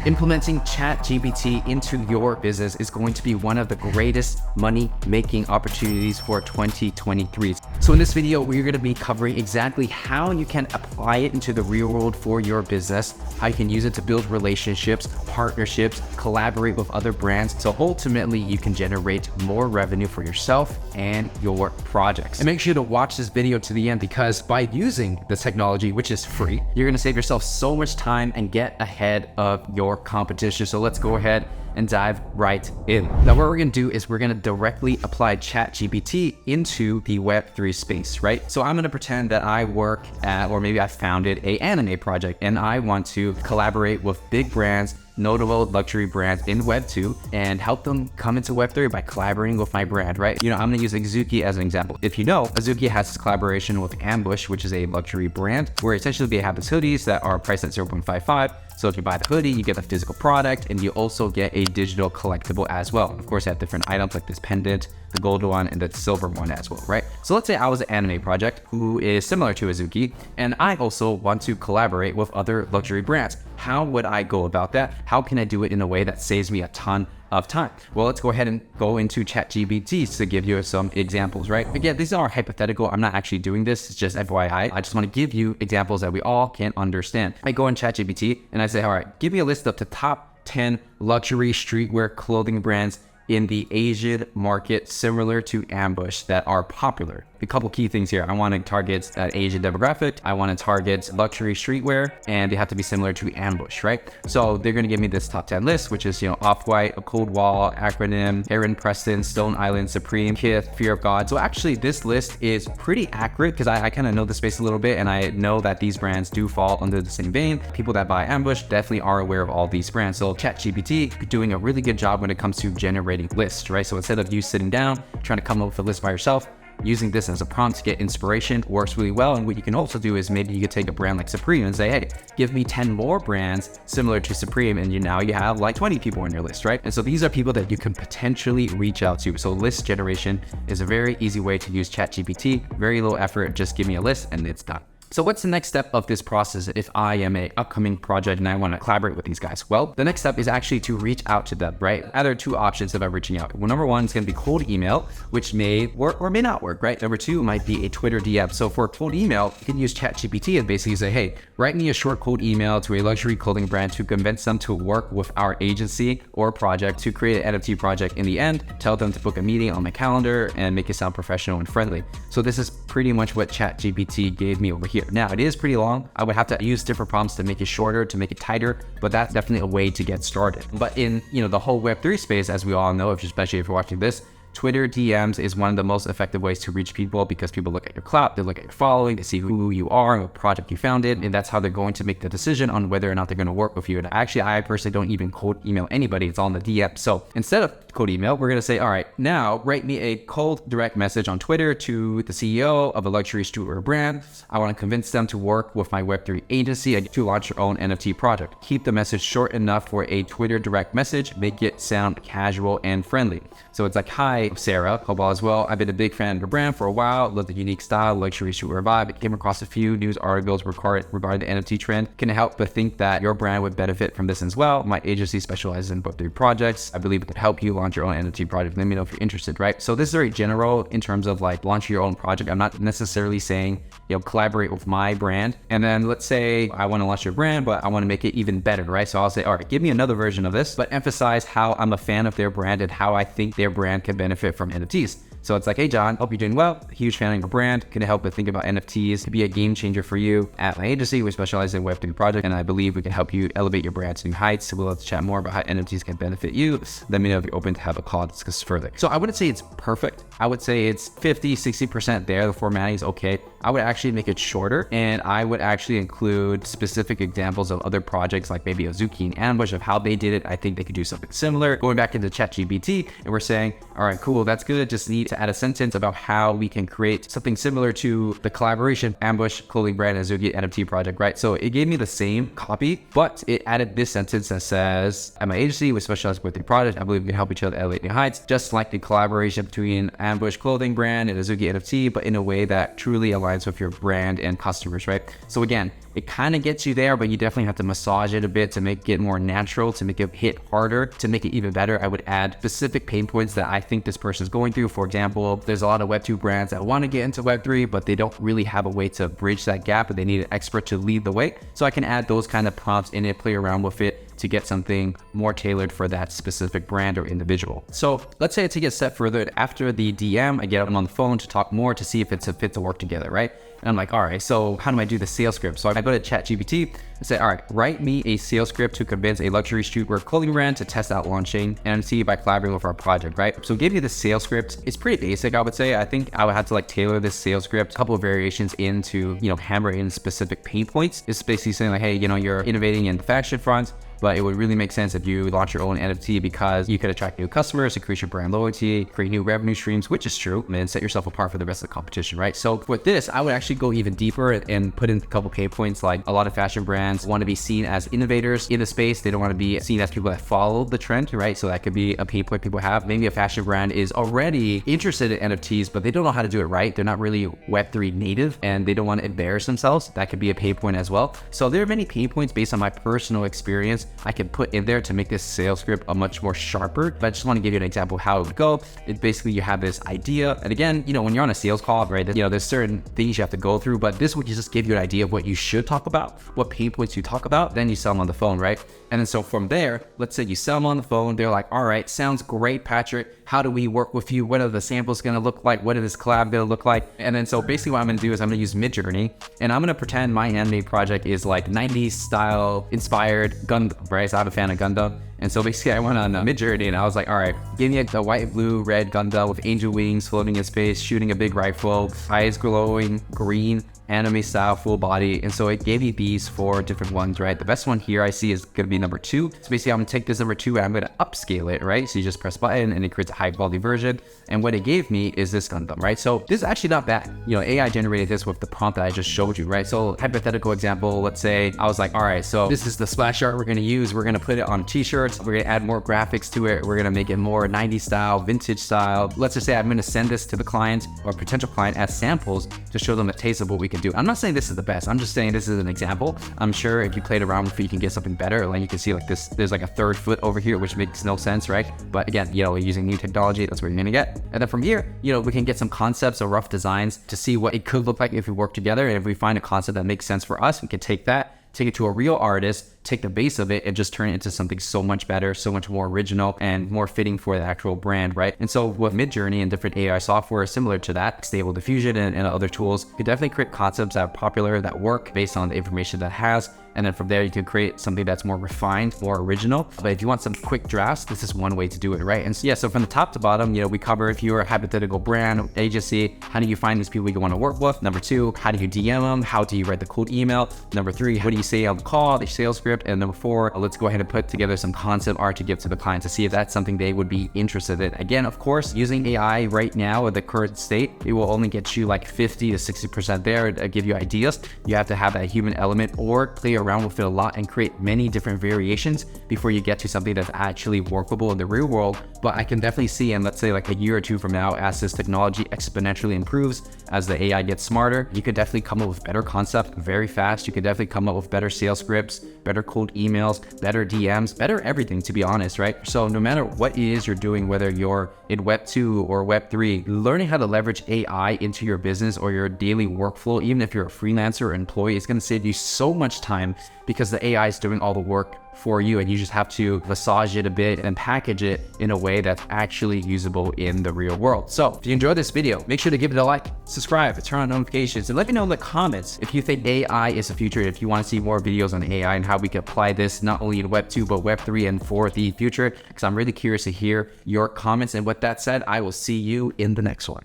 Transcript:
Implementing ChatGPT into your business is going to be one of the greatest money-making opportunities for 2023. So in this video, we're going to be covering exactly how you can apply it into the real world for your business, how you can use it to build relationships, partnerships, collaborate with other brands, so ultimately you can generate more revenue for yourself and your projects. And make sure to watch this video to the end, because by using this technology, which is free, you're going to save yourself so much time and get ahead of your competition. So let's go ahead and dive right in. Now, what we're going to do is we're going to directly apply ChatGPT into the Web3 space, right? So I'm going to pretend that I work at, or maybe I founded an anime project, and I want to collaborate with big brands, notable luxury brands in Web2 and help them come into Web3 by collaborating with my brand, right? You know, I'm going to use Azuki as an example. If you know, Azuki has this collaboration with Ambush, which is a luxury brand, where essentially they have these hoodies that are priced at 0.55. So if you buy the hoodie, you get the physical product, and you also get a digital collectible as well. Of course, they have different items like this pendant, the gold one, and the silver one as well, right? So let's say I was an anime project who is similar to Azuki, and I also want to collaborate with other luxury brands. How would I go about that? How can I do it in a way that saves me a ton of time? Well, let's go ahead and go into ChatGPT to give you some examples, right? Again, these are hypothetical. I'm not actually doing this. It's just FYI. I just want to give you examples that we all can understand. I go in ChatGPT and I say, all right, give me a list of the top 10 luxury streetwear clothing brands in the Asian market similar to Ambush that are popular. A couple key things here. I want to target an Asian demographic. I want to target luxury streetwear, and they have to be similar to Ambush, right? So they're going to give me this top 10 list, which is, you know, Off-White, A Cold Wall, Acronym, Heron Preston, Stone Island, Supreme, Kith, Fear of God. So actually this list is pretty accurate because I kind of know the space a little bit, and I know that these brands do fall under the same vein. People that buy Ambush definitely are aware of all these brands. So ChatGPT doing a really good job when it comes to generating lists, right? So instead of you sitting down, trying to come up with a list by yourself, using this as a prompt to get inspiration works really well. And what you can also do is maybe you could take a brand like Supreme and say, hey, give me 10 more brands similar to Supreme, and now you have like 20 people on your list, right? And so these are people that you can potentially reach out to. So list generation is a very easy way to use ChatGPT. Very low effort, just give me a list and it's done. So what's the next step of this process if I am an upcoming project and I want to collaborate with these guys? Well, the next step is actually to reach out to them, right? There are two options of reaching out. Well, number one is going to be cold email, which may work or may not work, right? Number two might be a Twitter DM. So for cold email, you can use ChatGPT and basically say, hey, write me a short cold email to a luxury clothing brand to convince them to work with our agency or project to create an NFT project. In the end, tell them to book a meeting on my calendar and make it sound professional and friendly. So this is pretty much what ChatGPT gave me over here. Now, it is pretty long. I would have to use different prompts to make it shorter, to make it tighter, but that's definitely a way to get started. But in, you know, the whole Web3 space, as we all know, especially if you're watching this, Twitter DMs is one of the most effective ways to reach people, because people look at your clout, they look at your following, they see who you are and what project you founded, and that's how they're going to make the decision on whether or not they're going to work with you. And actually, I personally don't even cold email anybody. It's all in the DM. So instead of cold email, we're going to say, all right, now write me a cold direct message on Twitter to the CEO of a luxury streetwear brand. I want to convince them to work with my Web3 agency and to launch your own NFT project. Keep the message short enough for a Twitter direct message. Make it sound casual and friendly. So it's like, hi, Sarah, hope all is well. I've been a big fan of your brand for a while. Love the unique style, luxury streetwear vibe. I came across a few news articles regarding the NFT trend. Can help but think that your brand would benefit from this as well. My agency specializes in Web3 projects. I believe it could help you launch your own NFT project. Let me know if you're interested, right? So this is very general in terms of like launching your own project. I'm not necessarily saying, you know, collaborate with my brand. And then let's say I want to launch your brand, but I want to make it even better, right? So I'll say, all right, give me another version of this, but emphasize how I'm a fan of their brand and how I think their brand can benefit from NFTs. So it's like, hey, John, hope you're doing well. Huge fan of your brand. Can help but think about NFTs. Could be a game changer for you. At my agency, we specialize in Web3 projects, and I believe we can help you elevate your brand to new heights. So we'll have to chat more about how NFTs can benefit you. Let me know if you're open to have a call to discuss further. So I wouldn't say it's perfect. I would say it's 50, 60% there. The formatting is okay. I would actually make it shorter, and I would actually include specific examples of other projects like maybe Azuki and Ambush of how they did it. I think they could do something similar. Going back into ChatGPT, and we're saying, all right, cool, that's good. Just need to add a sentence about how we can create something similar to the collaboration Ambush clothing brand Azuki NFT project, right? So it gave me the same copy, but it added this sentence that says, at my agency, we specialize with the product. I believe we can help each other elevate new heights, just like the collaboration between Ambush clothing brand and Azuki NFT, but in a way that truly aligns with your brand and customers, right? So again, it kind of gets you there, but you definitely have to massage it a bit to make it more natural, to make it hit harder, to make it even better. I would add specific pain points that I think this person is going through. For example, there's a lot of Web2 brands that want to get into Web3, but they don't really have a way to bridge that gap, and they need an expert to lead the way. So I can add those kind of prompts in it, play around with it to get something more tailored for that specific brand or individual. So let's say I take it a step further. After the DM, I get them on the phone to talk more to see if it's a fit to work together, right? And I'm like, all right, so how do I do the sales script? So I go to ChatGPT and say, all right, write me a sales script to convince a luxury streetwear clothing brand to test out launching NFT by collaborating with our project, right? So give you the sales script. It's pretty basic, I would say. I think I would have to like tailor this sales script, a couple of variations into, hammer in specific pain points. It's basically saying like, hey, you're innovating in the fashion front, but it would really make sense if you launch your own NFT because you could attract new customers, increase your brand loyalty, create new revenue streams, which is true, and set yourself apart for the rest of the competition, right? So with this, I would actually go even deeper and put in a couple pain points. Like a lot of fashion brands want to be seen as innovators in the space. They don't want to be seen as people that follow the trend, right? So that could be a pain point people have. Maybe a fashion brand is already interested in NFTs, but they don't know how to do it right. They're not really Web3 native and they don't want to embarrass themselves. That could be a pain point as well. So there are many pain points based on my personal experience I can put in there to make this sales script a much more sharper. But I just want to give you an example of how it would go. It basically, you have this idea. And again, when you're on a sales call, right, there's certain things you have to go through, but this would just give you an idea of what you should talk about, what pain points you talk about, then you sell them on the phone, right? And then so from there, let's say you sell them on the phone, they're like, all right, sounds great, Patrick. How do we work with you? What are the samples going to look like? What is this collab going to look like? And then so basically what I'm going to do is I'm going to use Midjourney, and I'm going to pretend my anime project is like 90s style inspired Gundam, right? So I'm a fan of Gundam. And so basically I went on Midjourney and I was like, all right, give me the white, blue, red Gundam with angel wings floating in space, shooting a big rifle, eyes glowing green, anime style, full body. And so it gave me these 4 different ones, right? The best one here I see is going to be number 2. So basically I'm going to take this number 2 and I'm going to upscale it, right? So you just press button and it creates a high quality version. And what it gave me is this Gundam, right? So this is actually not bad. AI generated this with the prompt that I just showed you, right? So hypothetical example, let's say I was like, all right, so this is the splash art we're going to use. We're going to put it on t-shirts. We're going to add more graphics to it. We're going to make it more 90s style, vintage style. Let's just say I'm going to send this to the client or potential client as samples to show them a taste of what we can do. I'm not saying this is the best. I'm just saying this is an example. I'm sure if you played around with it, you can get something better. Like you can see like this, there's like a 3rd foot over here, which makes no sense, right? But again, using new technology, that's what you're going to get. And then from here, we can get some concepts or rough designs to see what it could look like if we work together. And if we find a concept that makes sense for us, we can take it to a real artist, take the base of it and just turn it into something so much better, so much more original and more fitting for the actual brand, right? And so with Midjourney and different AI software similar to that, Stable Diffusion and other tools, you can definitely create concepts that are popular, that work based on the information that it has. And then from there, you can create something that's more refined, more original. But if you want some quick drafts, this is one way to do it, right? And so, so from the top to bottom, we cover if you're a hypothetical brand, agency, how do you find these people you want to work with? Number 2, how do you DM them? How do you write the cold email? Number 3, what do you say on the call, the sales script? And number 4, let's go ahead and put together some concept art to give to the client to see if that's something they would be interested in. Again, of course, using AI right now at the current state, it will only get you like 50 to 60% there to give you ideas. You have to have that human element or play around with it a lot and create many different variations before you get to something that's actually workable in the real world. But I can definitely see, and let's say like a year or 2 from now, as this technology exponentially improves, as the AI gets smarter, you could definitely come up with better concepts very fast. You could definitely come up with better sales scripts, better cold emails, better DMs, better everything, to be honest, right? So no matter what it is you're doing, whether you're in Web 2 or Web 3, learning how to leverage AI into your business or your daily workflow, even if you're a freelancer or employee, is going to save you so much time because the AI is doing all the work for you and you just have to massage it a bit and package it in a way that's actually usable in the real world. So if you enjoyed this video, make sure to give it a like, subscribe, turn on notifications, and let me know in the comments if you think AI is the future, if you want to see more videos on AI and how we can apply this not only in Web 2 but Web 3 and for the future, because I'm really curious to hear your comments. And with that said, I will see you in the next one.